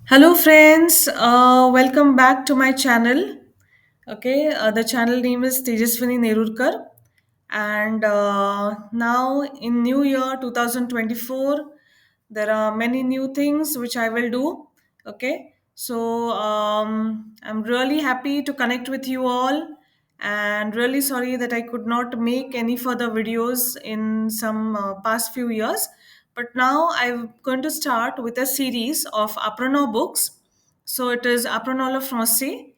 Hello, friends. Welcome back to my channel. Okay, the channel name is Tejaswini Nerurkar, and now in New Year 2024, there are many new things which I will do. Okay, so I'm really happy to connect with you all, and really sorry that I could not make any further videos in some past few years. But now I'm going to start with a series of Apprenons books. So it is Apprenons le Français,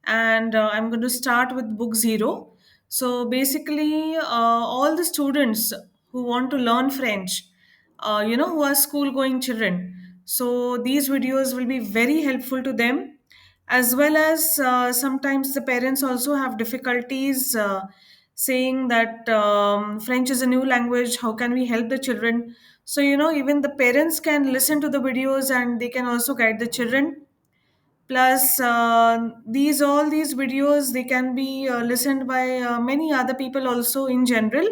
and I'm going to start with book zero. So basically, all the students who want to learn French, who are school going children. So these videos will be very helpful to them, as well as sometimes the parents also have difficulties saying that French is a new language. How can we help the children? So, even the parents can listen to the videos and they can also guide the children. Plus, these all these videos they can be listened by many other people also in general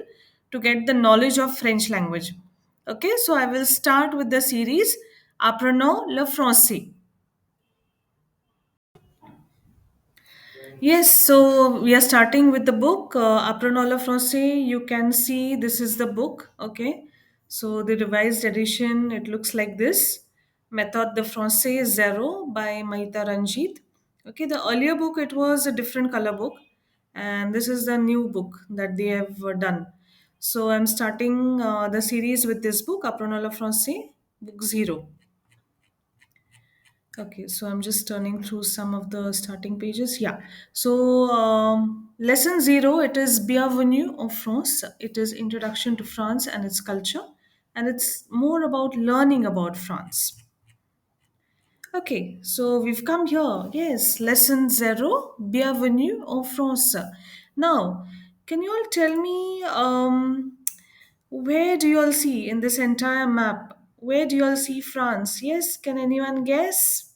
to get the knowledge of French language. Okay, so I will start with the series Apprenons le Français. Yes, so we are starting with the book Apprenons le Français. You can see this is the book. Okay, so the revised edition it looks like this. Méthode de Français Zero by Mahita Ranjit. Okay, the earlier book it was a different color book, and this is the new book that they have done. So I'm starting the series with this book Apprenons le Français, book zero. Okay, so I'm just turning through some of the starting pages. Yeah. So, lesson zero, it is Bienvenue en France. It is Introduction to France and its culture. And it's more about learning about France. Okay, so we've come here. Yes, lesson zero, Bienvenue en France. Now, can you all tell me where do you all see in this entire map? Where do you all see France? Yes, can anyone guess?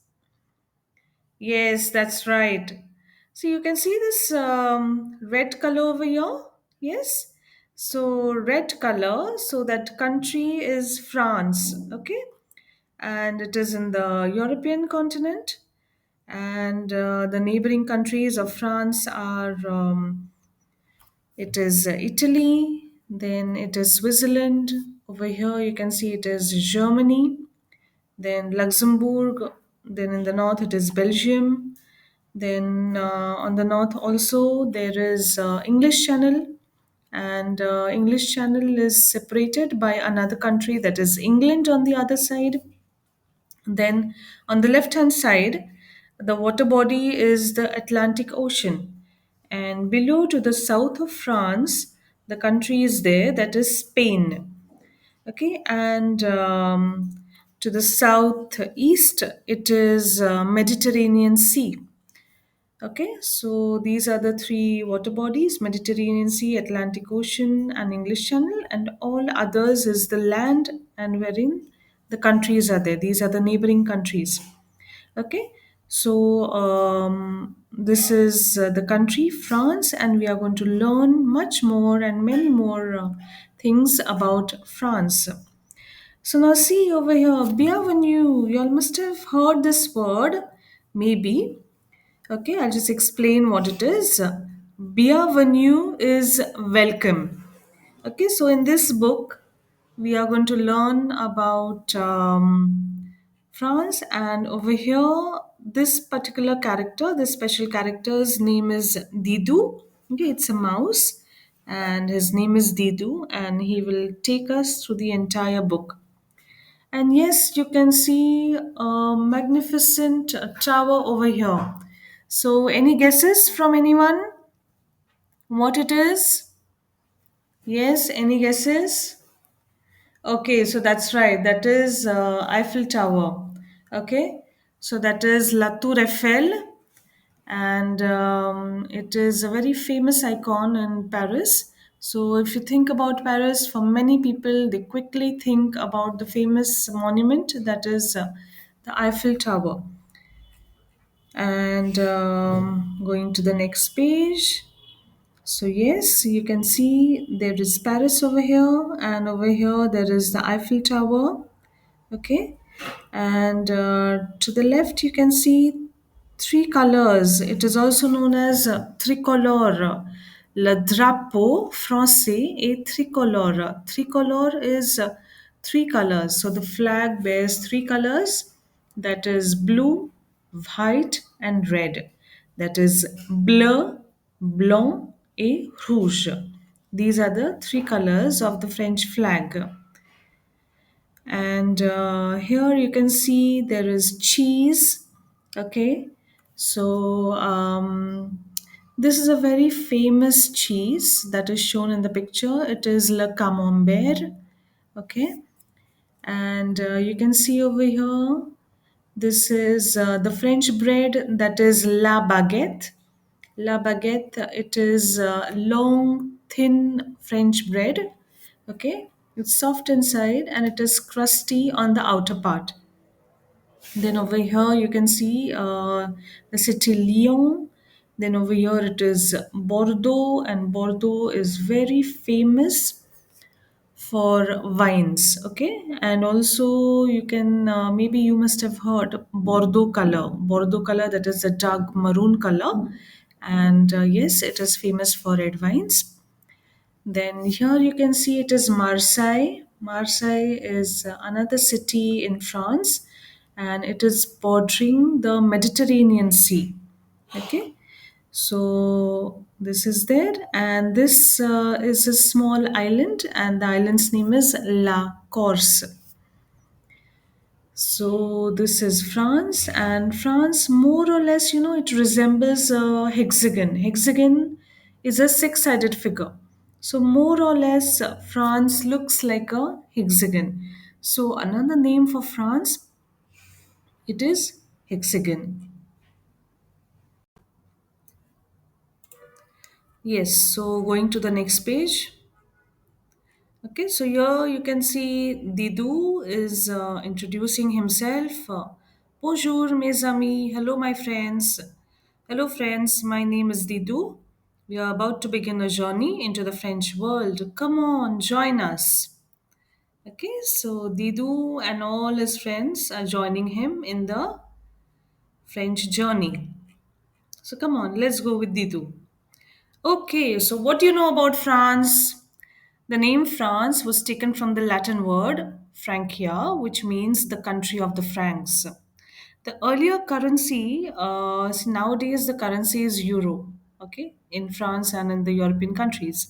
Yes, that's right. So you can see this red color over here. Yes. So red color. So that country is France. Okay. And it is in the European continent. And the neighboring countries of France are it is Italy. Then it is Switzerland. Over here you can see it is Germany. Then Luxembourg. Then in the north it is Belgium. Then on the north also there is English Channel, and English Channel is separated by another country that is England on the other side. Then on the left hand side, the water body is the Atlantic Ocean, and below to the south of France, the country is there that is Spain. Okay, and to the southeast it is Mediterranean Sea. Okay, so these are the three water bodies: Mediterranean Sea, Atlantic Ocean, and English Channel, and all others is the land and wherein the countries are there. These are the neighboring countries. Okay, so this is the country France, and we are going to learn much more and many more things about France. So now see over here, bienvenue. You all must have heard this word, maybe. Okay, I'll just explain what it is. Bienvenue is welcome. Okay, so in this book, we are going to learn about France, and over here, this particular character, this special character's name is Didu. Okay, it's a mouse, and his name is Didu, and he will take us through the entire book. And yes, you can see a magnificent tower over here. So, any guesses from anyone? What it is? Yes, any guesses? Okay, so that's right. That is Eiffel Tower. Okay, so that is La Tour Eiffel, and it is a very famous icon in Paris. So, if you think about Paris, for many people, they quickly think about the famous monument that is the Eiffel Tower. And going to the next page. So, yes, you can see there is Paris over here, and over here there is the Eiffel Tower. Okay, And to the left, you can see three colors. It is also known as tricolore. Le drapeau français est tricolore. Tricolore is three colors. So the flag bears three colors, that is blue, white, and red. That is bleu, blanc, et rouge. These are the three colors of the French flag. And here you can see there is cheese. Okay, so this is a very famous cheese that is shown in the picture. It is le camembert. Okay, and you can see over here, this is the French bread, that is la baguette. La baguette, it is long, thin French bread. Okay, it's soft inside and it is crusty on the outer part. Then over here you can see the city Lyon. Then over here it is Bordeaux, and Bordeaux is very famous for wines. Okay, and also you can maybe you must have heard Bordeaux color. Bordeaux color, that is a dark maroon color, and yes, it is famous for red wines. Then here you can see it is Marseille. Marseille is another city in France, and it is bordering the Mediterranean Sea. Okay, so this is there, and this is a small island, and the island's name is La Corse. So this is France, and France, more or less, it resembles a hexagon. Hexagon is a six-sided figure. So more or less, France looks like a hexagon. So another name for France, it is hexagon. Yes. So going to the next page. Okay, so here you can see Didou is introducing himself. Bonjour, mes amis. Hello, my friends. Hello, friends. My name is Didou. We are about to begin a journey into the French world. Come on, join us. Okay, so Didou and all his friends are joining him in the French journey. So come on, let's go with Didou. Okay, so what do you know about France? The name France was taken from the Latin word Francia, which means the country of the Franks. The earlier currency, nowadays the currency is euro, okay, in France and in the European countries.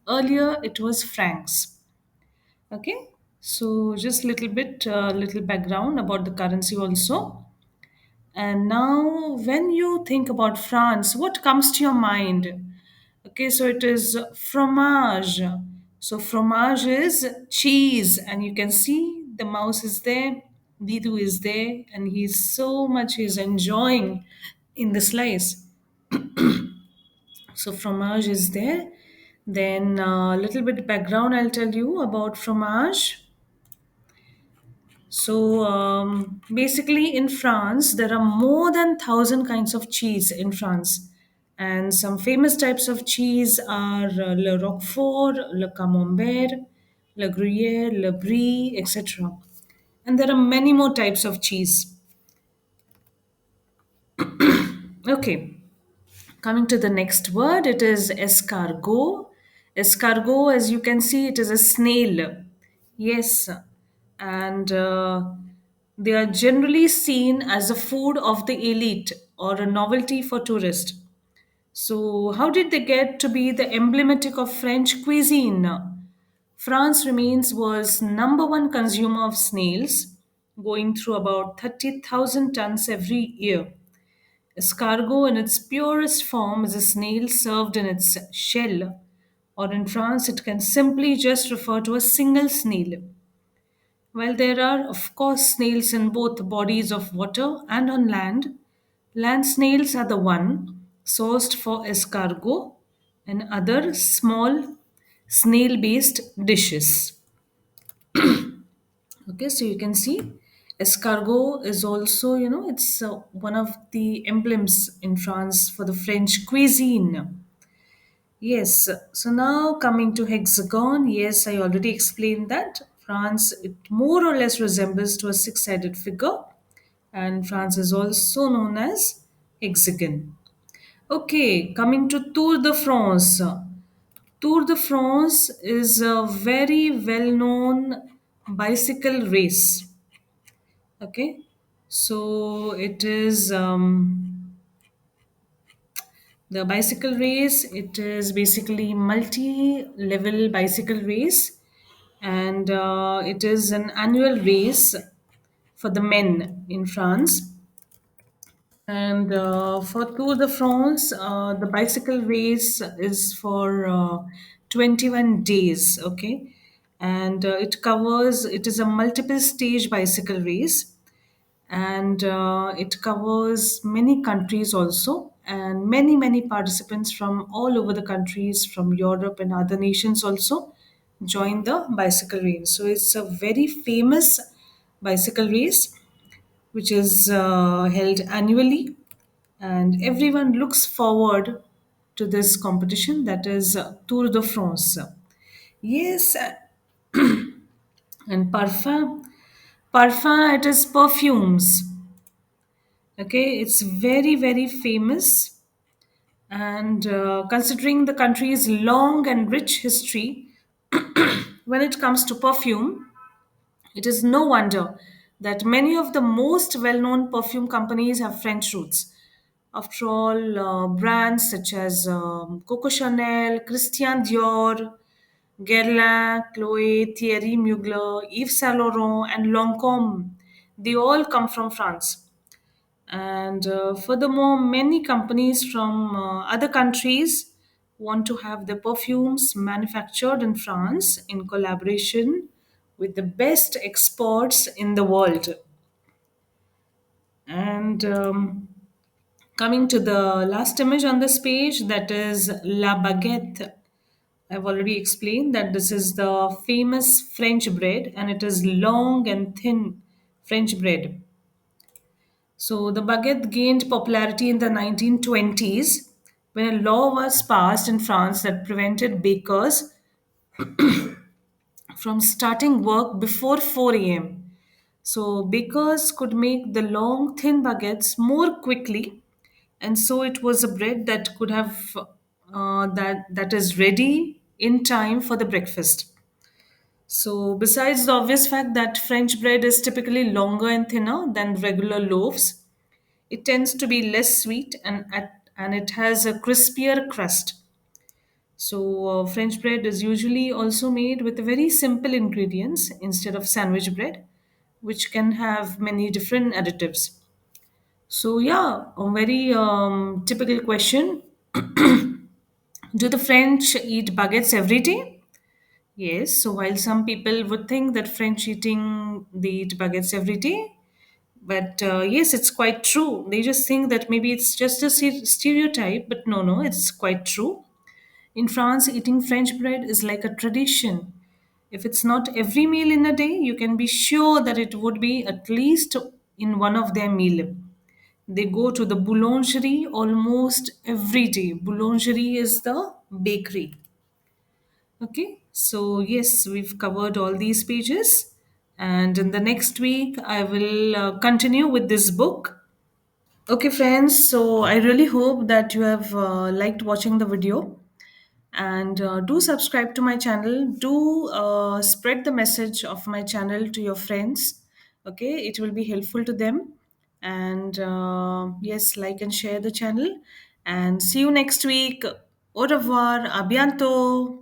Earlier it was francs, okay. So just little background about the currency also. And now, when you think about France, what comes to your mind? Okay, so it is fromage. So fromage is cheese, and you can see the mouse is there, Didu is there, and he's enjoying in the slice. So fromage is there. Then a little bit background I'll tell you about fromage. So basically, in France, there are more than 1,000 kinds of cheese in France, and some famous types of cheese are Le Roquefort, Le Camembert, Le Gruyere, Le Brie, etc. And there are many more types of cheese. Okay, coming to the next word, it is escargot. Escargot, as you can see, it is a snail. Yes, and they are generally seen as a food of the elite or a novelty for tourists. So, how did they get to be the emblematic of French cuisine? France remains world's number one consumer of snails, going through about 30,000 tons every year. Escargot, in its purest form, is a snail served in its shell, or in France, it can simply just refer to a single snail. While there are, of course, snails in both bodies of water and on land, land snails are the one sourced for escargot and other small snail based dishes. Okay, so you can see escargot is also, it's one of the emblems in France for the French cuisine. Yes, so now coming to hexagon, yes, I already explained that. France, it more or less resembles to a six-sided figure, and France is also known as hexagon. Okay, coming to Tour de France. Tour de France is a very well-known bicycle race. Okay, so it is the bicycle race. It is basically multi-level bicycle race, and it is an annual race for the men in France. And for Tour de France, the bicycle race is for 21 days, okay? And it is a multiple stage bicycle race, and it covers many countries also, and many participants from all over the countries, from Europe and other nations also join the bicycle race. So it's a very famous bicycle race which is held annually, and everyone looks forward to this competition, that is Tour de France. Yes, and parfum, it is perfumes. Okay, it's very famous, and considering the country's long and rich history when it comes to perfume, it is no wonder that many of the most well known perfume companies have French roots. After all, brands such as Coco Chanel, Christian Dior, Guerlain, Chloe, Thierry Mugler, Yves Saint Laurent, and Lancôme, they all come from France. And furthermore, many companies from other countries want to have their perfumes manufactured in France in collaboration with the best experts in the world. And coming to the last image on this page, that is La Baguette. I've already explained that this is the famous French bread, and it is long and thin French bread. So the baguette gained popularity in the 1920s when a law was passed in France that prevented bakers from starting work before 4 a.m. So bakers could make the long, thin baguettes more quickly, and so it was a bread that could have that is ready in time for the breakfast. So, besides the obvious fact that French bread is typically longer and thinner than regular loaves, it tends to be less sweet, and it has a crispier crust. So, French bread is usually also made with very simple ingredients instead of sandwich bread, which can have many different additives. So, yeah, a very typical question. Do the French eat baguettes every day? Yes, so while some people would think that French eating, they eat baguettes every day, but yes, it's quite true. They just think that maybe it's just a stereotype, but no, it's quite true. In France, eating French bread is like a tradition. If it's not every meal in a day, you can be sure that it would be at least in one of their meal. They go to the boulangerie almost every day. Boulangerie is the bakery. Okay, so yes, we've covered all these pages, and in the next week, I will continue with this book. Okay, friends, so I really hope that you have liked watching the video, and do subscribe to my channel. Do spread the message of my channel to your friends. Okay, it will be helpful to them. And yes, like and share the channel. And see you next week. Au revoir, à bientôt.